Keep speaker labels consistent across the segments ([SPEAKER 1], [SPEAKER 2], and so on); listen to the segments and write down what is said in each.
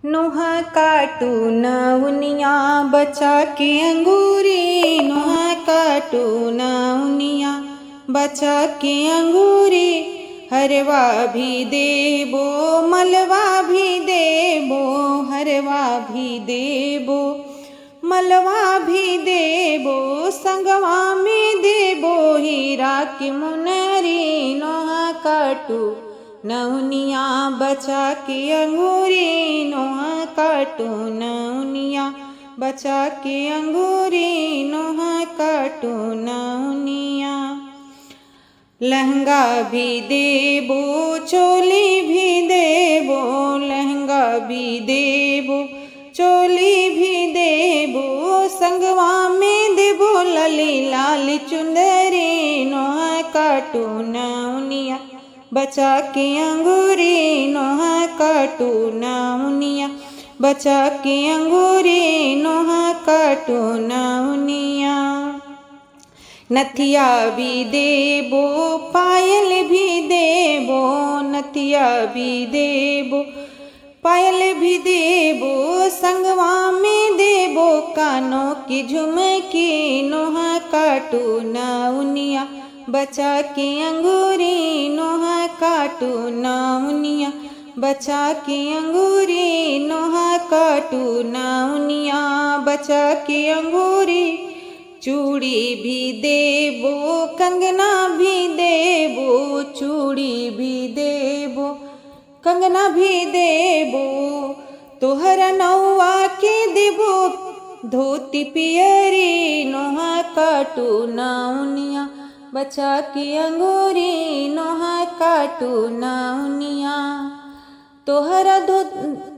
[SPEAKER 1] नोह काटू नौनिया बचा के अंगूरी, नोह काटू नौनिया बचा के अंगूरी। हरवा भी देबो मलवा भी देबो, हरवा भी देबो मलवा भी देबो, संगवा में देबो हीरा की मुनरी। नोह काटू नौनिया बचा के अंगूरी, नोह काटू नौनिया बचा के अंगूरी, नोह काटू नौनिया। लहंगा भी देबो चोली भी देबो, लहंगा भी देबो चोली भी देबो, संगवा में देबो लाली लाली चुंदरी। नोह काटू नौनिया बचा के अंगूरी, नोह काटू नौनिया बचा के अंगूरी, नोह काटू नौनिया। नथिया भी देबो पायल भी देबो, नथिया भी देबो पायल भी देबो, संगवा में देबो कानों की झुमकी। नोह काटू नौनिया बचा के अंगूरी, नोह काटू नौनिया बचा के अंगूरी, नोह काटू नौनिया बचा के अंगूरी। चूड़ी भी देबो कंगना भी देबो, चूड़ी भी देबो कंगना भी देबो, तोहरा नौआ के देबो धोती पियरी। नोह काटू नौनिया बचा के अंगूरी, नोह काटू नौनिया।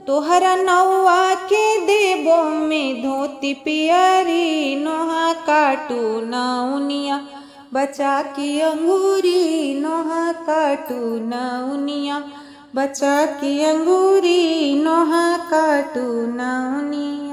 [SPEAKER 1] तोहरा नौआ के देबो में धोती पियरी। नोह काटू नौनिया बचा के अंगूरी, नोह काटू नौनिया बचा के अंगूरी, नोह काटू नौनिया।